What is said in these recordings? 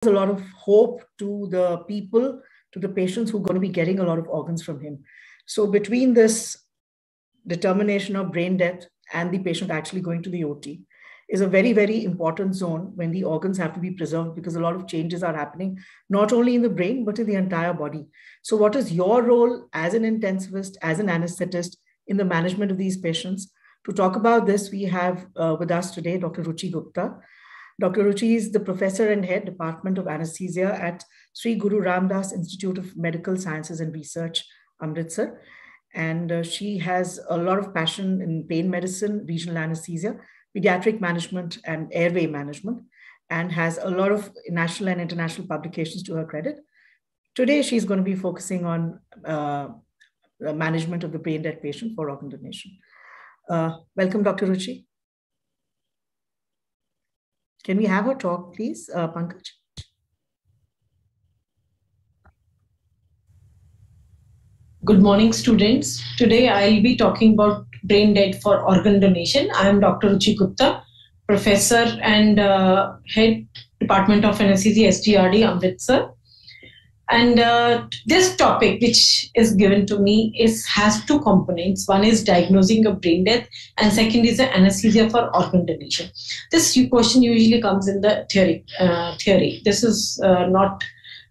a lot of hope to the people, to the patients who are going to be getting a lot of organs from him. So between this determination of brain death and the patient actually going to the OT is a very, very important zone when the organs have to be preserved, because a lot of changes are happening, not only in the brain, but in the entire body. So what is your role as an intensivist, as an anesthetist in the management of these patients? To talk about this, we have with us today, Dr. Ruchi Gupta. Dr. Ruchi is the professor and head Department of Anesthesia at Sri Guru Ramdas Institute of Medical Sciences and Research, Amritsar. And she has a lot of passion in pain medicine, regional anesthesia, pediatric management, and airway management, and has a lot of national and international publications to her credit. Today, she's going to be focusing on the management of the brain dead patient for organ donation. Welcome, Dr. Ruchi. Can we have her talk, please, Pankaj? Good morning, students. Today, I'll be talking about brain dead for organ donation. I am Dr. Ruchi Gupta, professor and head Department of Anesthesia, SGRD, Amritsar. And this topic, which is given to me, has two components. One is diagnosing a brain death, and second is the anesthesia for organ donation. This question usually comes in the theory. This is not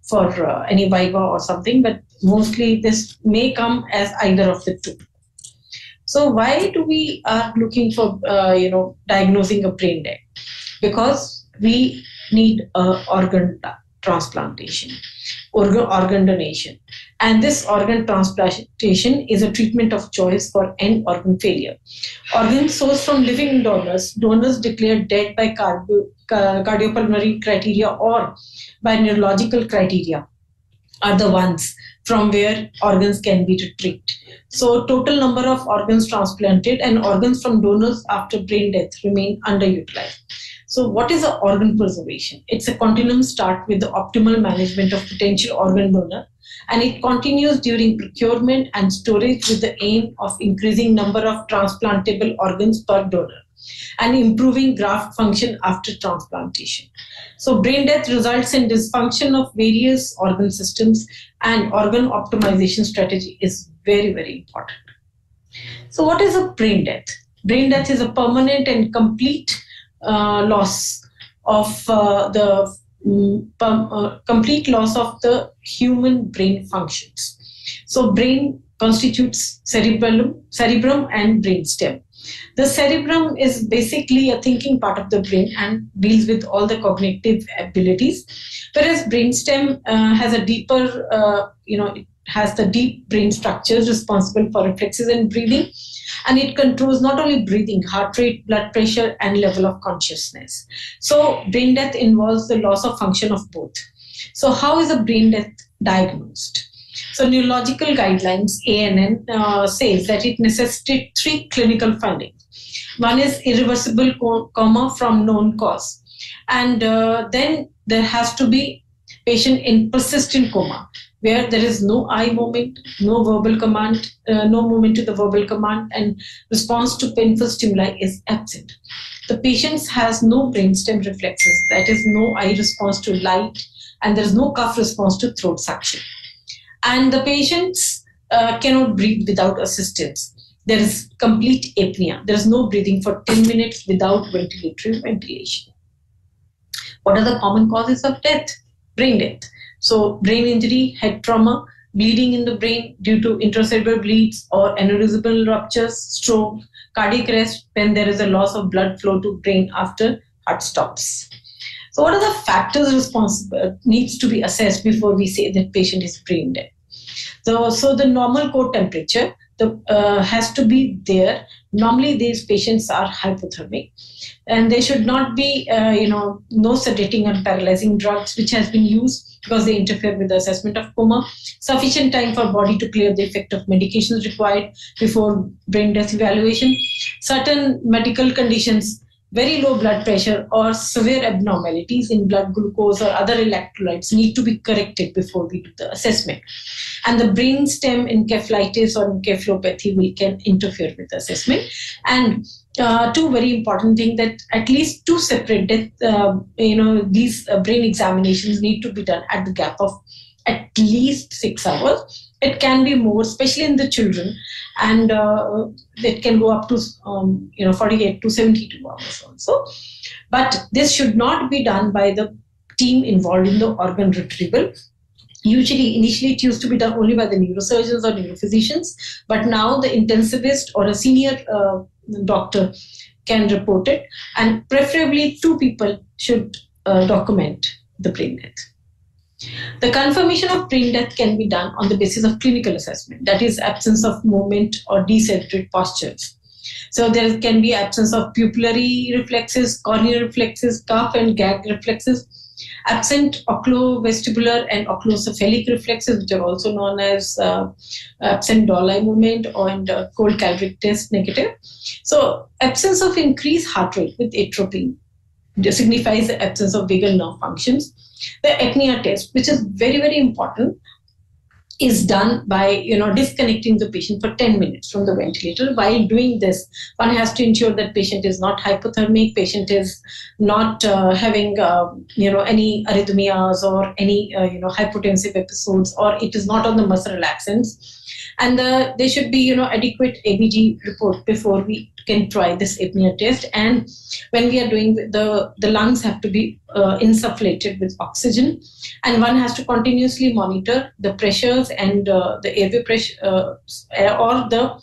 for any viva or something, but mostly this may come as either of the two. So why do we are looking for diagnosing a brain death? Because we need organ transplantation, organ donation. And this organ transplantation is a treatment of choice for end organ failure. Organs sourced from living donors declared dead by cardiopulmonary criteria or by neurological criteria are the ones from where organs can be retrieved. So total number of organs transplanted and organs from donors after brain death remain underutilized. So what is the organ preservation? It's a continuum start with the optimal management of potential organ donor, and it continues during procurement and storage with the aim of increasing number of transplantable organs per donor and improving graft function after transplantation. So brain death results in dysfunction of various organ systems, and organ optimization strategy is very, very important. So what is a brain death? Brain death is a permanent and complete loss of complete loss of the human brain functions. So brain constitutes cerebrum and brainstem. The cerebrum is basically a thinking part of the brain and deals with all the cognitive abilities, whereas brainstem has a deeper, it has the deep brain structures responsible for reflexes and breathing, and it controls not only breathing, heart rate, blood pressure, and level of consciousness. So brain death involves the loss of function of both. So how is a brain death diagnosed? So neurological guidelines, ANN, says that it necessitates three clinical findings. One is irreversible coma from known cause. And then there has to be patient in persistent coma, where there is no eye movement, no verbal command, no movement to the verbal command, and response to painful stimuli is absent. The patient has no brainstem reflexes, that is no eye response to light, and there is no cough response to throat suction. And the patients cannot breathe without assistance. There is complete apnea. There is no breathing for 10 minutes without ventilatory ventilation. What are the common causes of death? Brain death. So brain injury, head trauma, bleeding in the brain due to intracerebral bleeds or aneurysmal ruptures, stroke, cardiac arrest when there is a loss of blood flow to brain after heart stops. So what are the factors responsible needs to be assessed before we say that patient is brain dead? So the normal core temperature has to be there. Normally these patients are hypothermic, and they should not be, no sedating and paralyzing drugs which has been used because they interfere with the assessment of coma. Sufficient time for body to clear the effect of medications required before brain death evaluation. Certain medical conditions, very low blood pressure or severe abnormalities in blood glucose or other electrolytes need to be corrected before we do the assessment. And the brainstem encephalitis or encephalopathy can interfere with the assessment. And two very important things, that at least two separate these brain examinations need to be done at the gap of at least 6 hours. It can be more, especially in the children, and it can go up to 48 to 72 hours also. But this should not be done by the team involved in the organ retrieval. Usually, initially, it used to be done only by the neurosurgeons or neurophysicians, but now the intensivist or a senior doctor can report it, and preferably two people should document the brain death. The confirmation of brain death can be done on the basis of clinical assessment, that is, absence of movement or decentered postures. So there can be absence of pupillary reflexes, corneal reflexes, cuff and gag reflexes, absent oculovestibular and oculocephalic reflexes, which are also known as absent doll eye movement, and cold caloric test negative. So absence of increased heart rate with atropine signifies the absence of vagal nerve functions. The apnea test, which is very, very important, is done by disconnecting the patient for 10 minutes from the ventilator. While doing this, one has to ensure that patient is not hypothermic, patient is not having any arrhythmias or any hypotensive episodes, or it is not on the muscle relaxants. And there should be adequate ABG report before we can try this apnea test. And when we are doing the lungs have to be insufflated with oxygen, and one has to continuously monitor the pressures and the airway pressure or the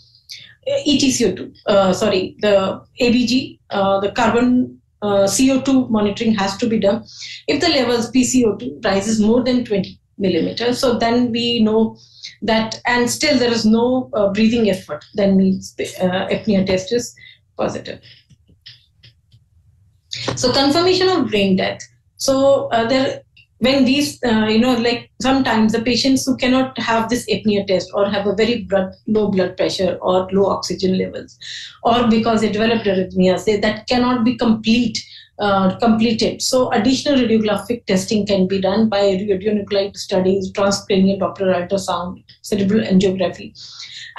EtCO2, the ABG, the carbon CO2 monitoring has to be done. If the levels PCO2 rises more than 20 millimeters, so then we know that, and still there is no breathing effort, then means apnea test is positive. So confirmation of brain death. So when these, like sometimes the patients who cannot have this apnea test or have a very low blood pressure or low oxygen levels, or because they developed arrhythmias, that cannot be completed. So additional radiographic testing can be done by radionuclide studies, transcranial Doppler ultrasound, cerebral angiography,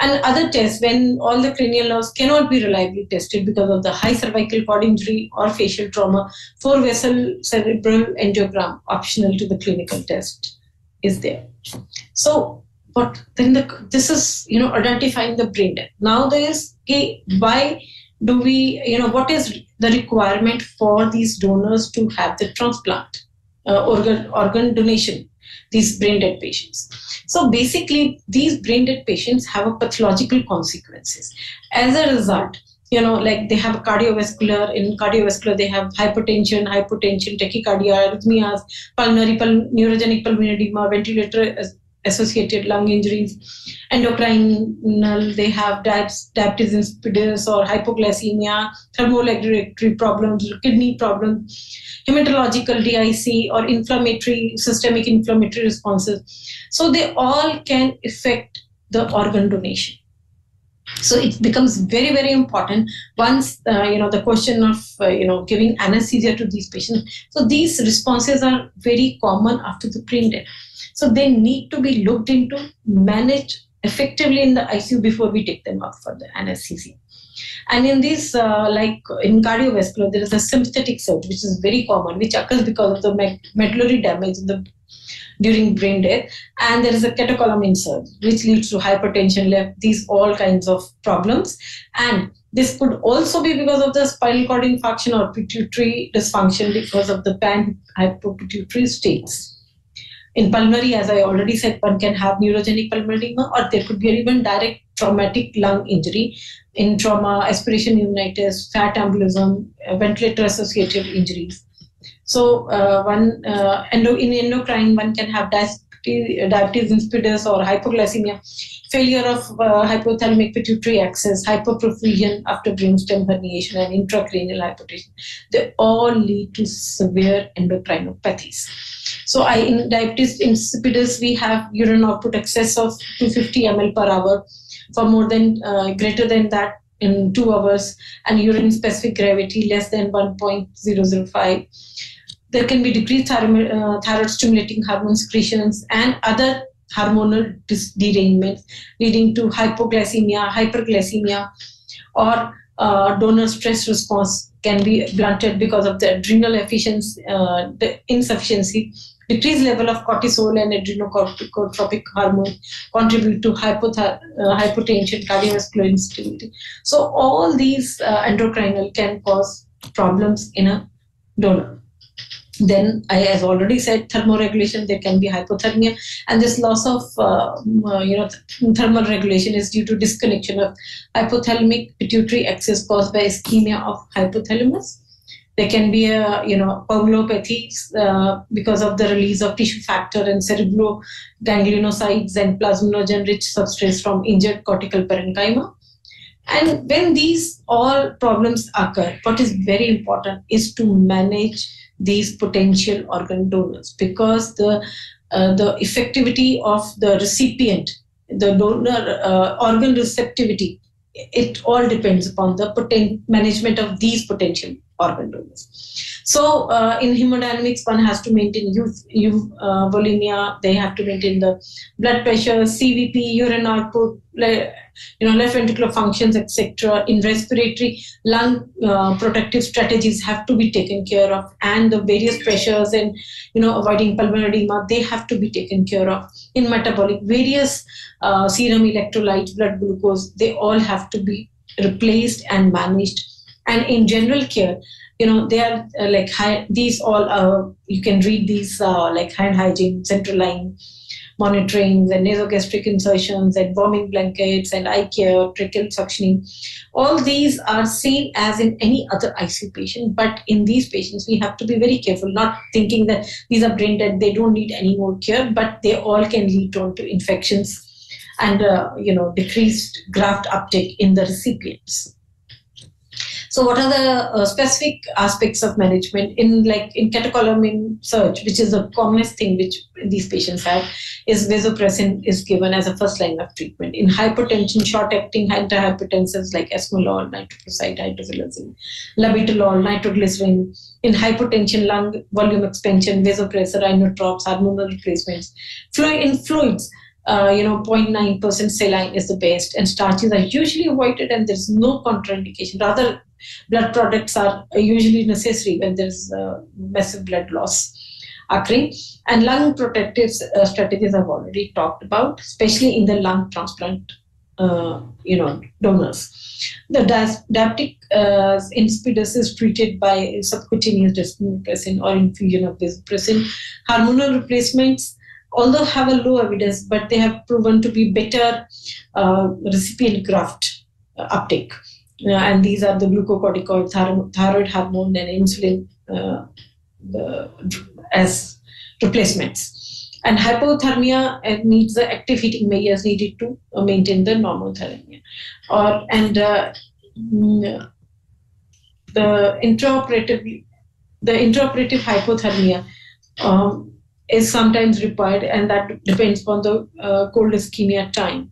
and other tests when all the cranial nerves cannot be reliably tested because of the high cervical cord injury or facial trauma. 4-vessel cerebral angiogram, optional to the clinical test, is there. So, but then this is identifying the brain death. Now there is why do we what is the requirement for these donors to have the transplant, organ donation, these brain dead patients? So basically, these brain dead patients have a pathological consequences. As a result, like they have a cardiovascular, they have hypertension, tachycardia, arrhythmias, neurogenic pulmonary edema, ventilator associated lung injuries, endocrinal, they have diabetes insipidus or hypoglycemia, thermoregulatory problems, kidney problems, hematological DIC or systemic inflammatory responses. So they all can affect the organ donation. So it becomes very, very important once the question of giving anesthesia to these patients. So these responses are very common after the brain death. So they need to be looked into, managed effectively in the ICU before we take them out for the anesthesia. And in this, like in cardiovascular, there is a sympathetic surge, which is very common, which occurs because of the medullary damage during brain death. And there is a catecholamine surge, which leads to hypertension, these all kinds of problems. And this could also be because of the spinal cord infarction or pituitary dysfunction because of the pan-hypopituitary states. In pulmonary, as I already said, one can have neurogenic pulmonary edema, or there could be even direct traumatic lung injury. In trauma, aspiration pneumonitis, fat embolism, ventilator-associated injuries. So in endocrine, one can have diabetes insipidus or hypoglycemia, failure of hypothalamic pituitary axis, hyperperfusion after brainstem herniation, and intracranial hypertension. They all lead to severe endocrinopathies. So in diabetes insipidus, we have urine output excess of 250 ml per hour for greater than that in 2 hours, and urine specific gravity less than 1.005. There can be decreased thyroid stimulating hormone secretions and other hormonal derangements leading to hypoglycemia, hyperglycemia, or donor stress response can be blunted because of the adrenal efficiency, the insufficiency. Decreased level of cortisol and adrenocorticotropic hormone contribute to hypotension, cardiovascular instability. So all these endocrinal can cause problems in a donor. Then, as already said, thermoregulation, there can be hypothermia, and this loss of thermal regulation is due to disconnection of hypothalamic pituitary axis caused by ischemia of hypothalamus. There can be a coagulopathy because of the release of tissue factor and cerebrogangliosides and plasminogen-rich substrates from injured cortical parenchyma. And when these all problems occur, what is very important is to manage these potential organ donors, because the effectivity of the recipient, the donor organ receptivity, it all depends upon the management of these potential organ donors. So in hemodynamics, one has to maintain volemia, they have to maintain the blood pressure, CVP, urine output, left ventricular functions, etc. In respiratory, lung protective strategies have to be taken care of, and the various pressures and avoiding pulmonary edema, they have to be taken care of. In metabolic, various serum electrolytes, blood glucose, they all have to be replaced and managed. And in general care, they are these all, you can read these like hand hygiene, central line monitoring, and nasogastric insertions, and warming blankets, and eye care, tracheal suctioning. All these are same as in any other ICU patient, but in these patients, we have to be very careful, not thinking that these are brain dead, they don't need any more care, but they all can lead on to infections and decreased graft uptake in the recipients. So what are the specific aspects of management in catecholamine surge, which is the commonest thing which these patients have, is vasopressin is given as a first line of treatment. In hypertension, short-acting antihypertensives like esmolol, nitroprusside, hydroxyzine, labetalol, nitroglycerin. In hypertension, lung volume expansion, vasopressor, inotropes, hormonal replacements. In fluids, 0.9% saline is the best, and starches are usually avoided, and there's no contraindication. Rather, blood products are usually necessary when there's massive blood loss occurring. And lung protective strategies I've already talked about, especially in the lung transplant donors. The diabetic insipidus is treated by subcutaneous desmopressin or infusion of vasopressin. Hormonal replacements, although have a low evidence, but they have proven to be better recipient graft uptake. And these are the glucocorticoid, thyroid hormone, and insulin as replacements. And hypothermia needs the active heating measures needed to maintain the normal thermia. The intraoperative hypothermia is sometimes required, and that depends on the cold ischemia time.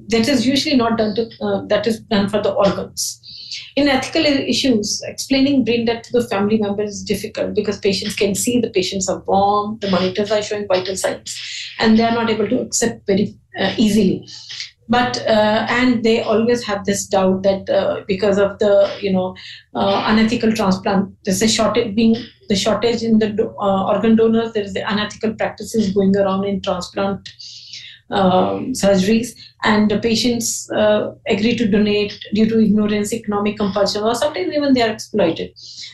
That is usually not done that is done for the organs. In ethical issues, explaining brain death to the family members is difficult because patients can see the patients are warm, the monitors are showing vital signs, and they are not able to accept very easily. But and they always have this doubt that because of the unethical transplant, there's a shortage in the organ donors. There is the unethical practices going around in transplant surgeries, and the patients agree to donate due to ignorance, economic compulsion, or sometimes even they are exploited.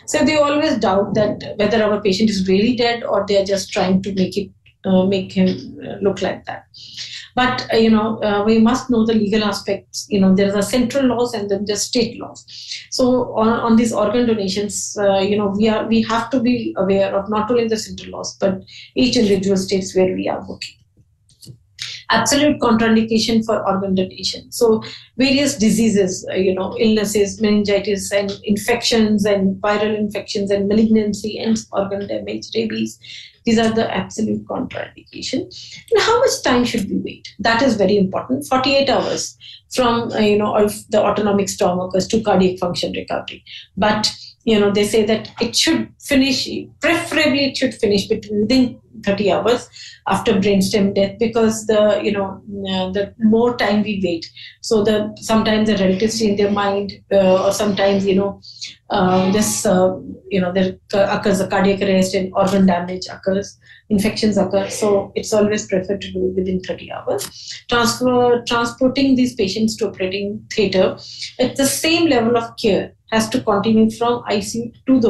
So they always doubt that whether our patient is really dead or they are just trying to make him look like that. But we must know the legal aspects. There is a central laws and then there's state laws. So on these organ donations, we have to be aware of not only the central laws but each individual states where we are working. Absolute contraindication for organ donation. So various diseases, illnesses, meningitis, and infections, and viral infections, and malignancy, and organ damage, rabies. These are the absolute contraindication. And how much time should we wait? That is very important. 48 hours from of the autonomic storm occurs to cardiac function recovery. But they say that it should finish, preferably it should finish within 30 hours after brainstem death, because the more time we wait, so sometimes the relatives change their mind, or sometimes there occurs a cardiac arrest and organ damage occurs, infections occur. So it's always preferred to do it within 30 hours. Transporting these patients to operating theatre at the same level of care has to continue from ICU to the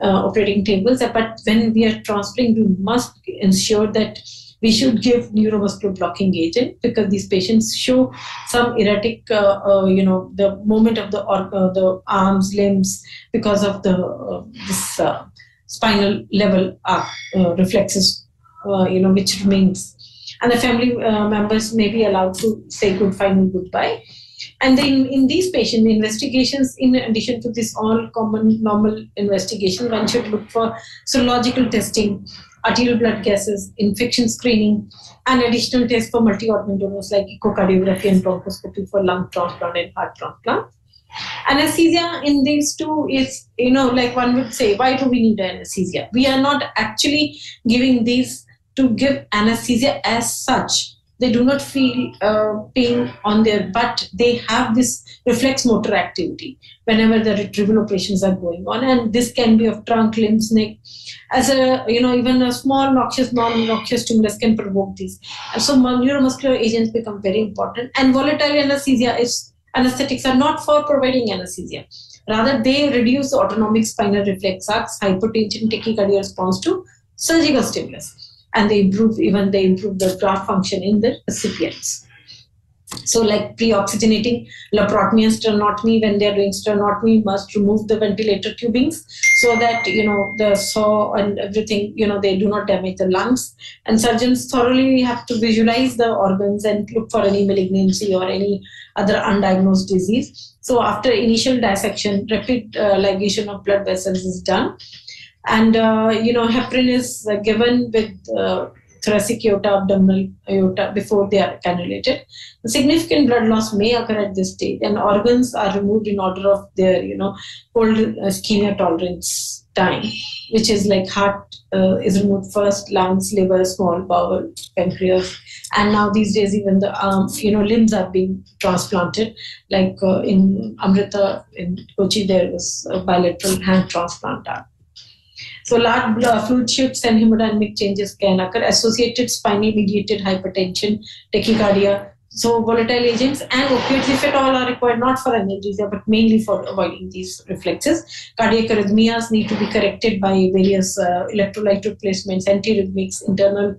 operating tables. But when we are transferring, we must ensure that we should give neuromuscular blocking agent, because these patients show some erratic, the movement of the arms, limbs, because of this spinal level reflexes, which remains. And the family members may be allowed to say final goodbye. And then in these patient investigations, in addition to this all common normal investigation, one should look for serological testing, arterial blood gases, infection screening, and additional tests for multi-organ donors like echocardiography and bronchoscopy for lung transplant and heart transplant. Anesthesia in these two is, like one would say, why do we need anesthesia? We are not actually giving these to give anesthesia as such. They do not feel pain on their butt. They have this reflex motor activity whenever the retrieval operations are going on. And this can be of trunk, limbs, neck. As even a small noxious, non-noxious stimulus can provoke these. And so neuromuscular agents become very important. And volatile anesthetics are not for providing anesthesia. Rather, they reduce the autonomic spinal reflex arcs, hypotension, tachycardia response to surgical stimulus. And they improve the graft function in the recipients. So like pre-oxygenating, laparotomy and sternotomy, when they're doing sternotomy, must remove the ventilator tubings so that, the saw and everything, they do not damage the lungs. And surgeons thoroughly have to visualize the organs and look for any malignancy or any other undiagnosed disease. So after initial dissection, rapid ligation of blood vessels is done. And, heparin is given with thoracic aorta, abdominal aorta before they are cannulated. The significant blood loss may occur at this stage, and organs are removed in order of their, cold ischemia tolerance time, which is like heart is removed first, lungs, liver, small bowel, pancreas. And now these days, even the limbs are being transplanted. Like in Amrita, in Kochi, there was a bilateral hand transplant done. So large fluid shifts and hemodynamic changes can occur. Associated spinal-mediated hypertension, tachycardia. So volatile agents and opioids, if at all, are required not for analgesia, but mainly for avoiding these reflexes. Cardiac arrhythmias need to be corrected by various electrolyte replacements, antiarrhythmics, internal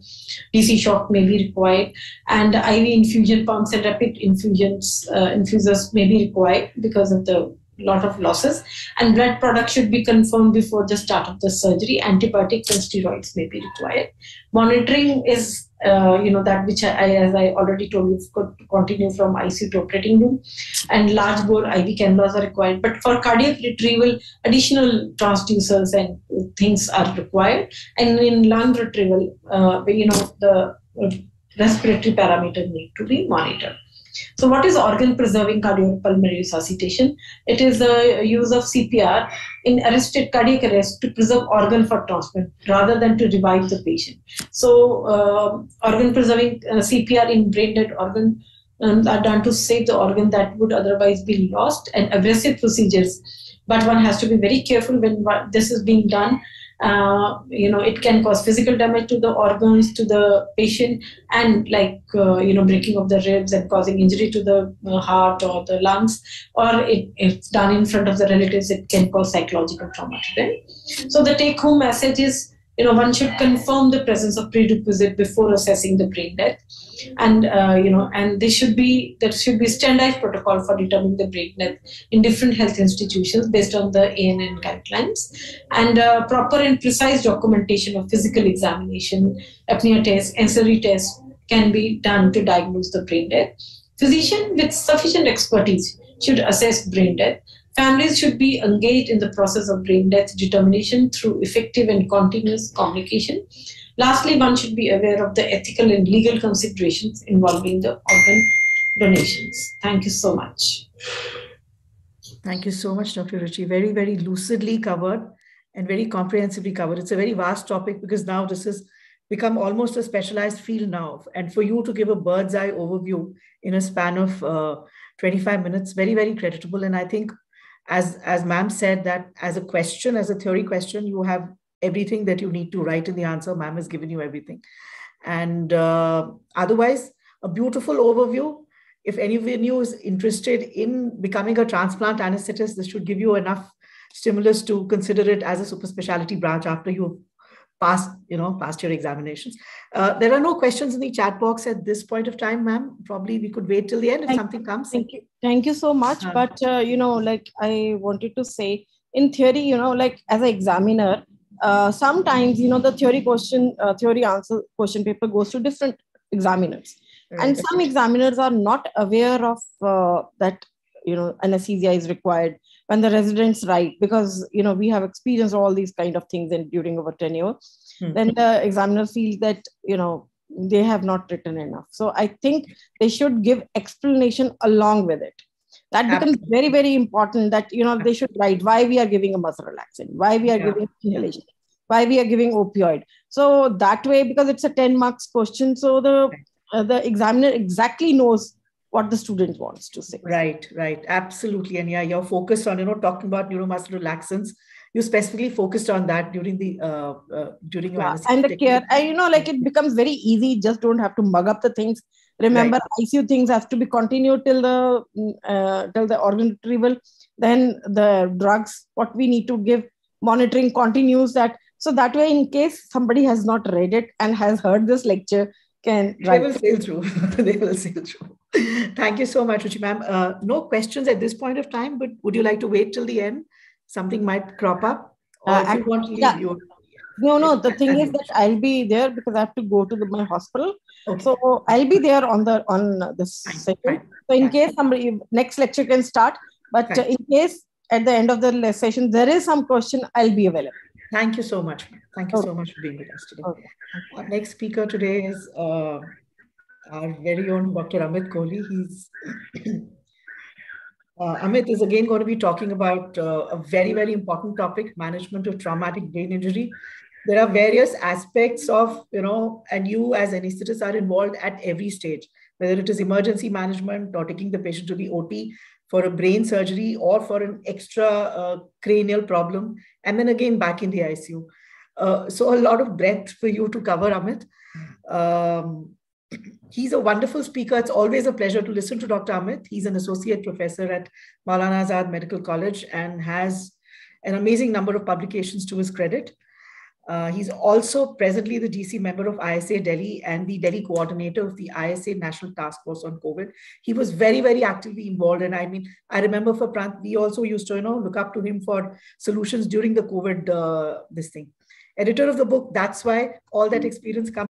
DC shock may be required, and IV infusion pumps and rapid infusers may be required because of the lot of losses, and blood products should be confirmed before the start of the surgery. Antibiotics and steroids may be required. Monitoring is that which as I already told you, could continue from ICU to operating room, and large bore IV cannulas are required. But for cardiac retrieval, additional transducers and things are required. And in lung retrieval, the respiratory parameter need to be monitored. So what is organ-preserving cardiopulmonary resuscitation? It is the use of CPR in arrested cardiac arrest to preserve organ for transplant rather than to revive the patient. So organ-preserving CPR in brain-dead organ are done to save the organ that would otherwise be lost, and aggressive procedures. But one has to be very careful when this is being done. It can cause physical damage to the organs, to the patient, and breaking of the ribs and causing injury to the heart or the lungs, or if done in front of the relatives, it can cause psychological trauma to them. So the take-home message is, one should confirm the presence of prerequisite before assessing the brain death. And and there should be standardized protocol for determining the brain death in different health institutions based on the ANN guidelines, and proper and precise documentation of physical examination, apnea tests, ancillary tests can be done to diagnose the brain death. Physician with sufficient expertise should assess brain death. Families should be engaged in the process of brain death determination through effective and continuous communication. Lastly, one should be aware of the ethical and legal considerations involving the organ donations. Thank you so much. Thank you so much, Dr. Ruchi. Very, very lucidly covered and very comprehensively covered. It's a very vast topic because now this is become almost a specialized field now. And for you to give a bird's eye overview in a span of 25 minutes, very, very creditable. And I think, as ma'am said, that as a question, as a theory question, you have everything that you need to write in the answer. Ma'am has given you everything. And otherwise, a beautiful overview. If any of you is interested in becoming a transplant anesthetist, this should give you enough stimulus to consider it as a super specialty branch after you've passed your examinations. There are no questions in the chat box at this point of time, ma'am. Probably we could wait till the end if something comes. Thank you so much. But like I wanted to say, in theory, like as an examiner, sometimes the theory answer question paper goes to different examiners, right. And some examiners are not aware of that anesthesia is required when the residents write, because we have experienced all these kind of things during our tenure. Then the examiner feels that they have not written enough. So I think they should give explanation along with it. That becomes very, very important, that they should write why we are giving a muscle relaxant, why we are giving inhalation, why we are giving opioid. So that way, because it's a 10 marks question, so the examiner exactly knows what the student wants to say. Right. Absolutely. And yeah, you're focused on, talking about neuromuscular relaxants. You specifically focused on that during your and the care. And, like it becomes very easy. Just don't have to mug up the things. Remember, right. ICU things have to be continued till the organ retrieval. Then the drugs, what we need to give, monitoring continues that. So that way, in case somebody has not read it and has heard this lecture, they will sail through. They will sail through. Thank you so much, Ruchi ma'am. No questions at this point of time, but would you like to wait till the end? Something might crop up. Or if you want to leave, No. The thing is that I'll be there because I have to go to my hospital. Okay. So I'll be there on this session. So in case somebody next lecture can start, but in case at the end of the session there is some question, I'll be available. Thank you so much. Thank you so much for being with us today. Okay. Our next speaker today is our very own Dr. Amit Kohli. Amit is again going to be talking about a very, very important topic, management of traumatic brain injury. There are various aspects of, and you as anesthetists are involved at every stage, whether it is emergency management or taking the patient to the OT for a brain surgery or for an extra cranial problem, and then again back in the ICU. So a lot of breadth for you to cover, Amit. He's a wonderful speaker. It's always a pleasure to listen to Dr. Amit. He's an associate professor at Maulana Azad Medical College and has an amazing number of publications to his credit. He's also presently the GC member of ISA Delhi and the Delhi coordinator of the ISA National Task Force on COVID. He was very, very actively involved. And I remember for Prant, we also used to, look up to him for solutions during the COVID, Editor of the book. That's why all that experience comes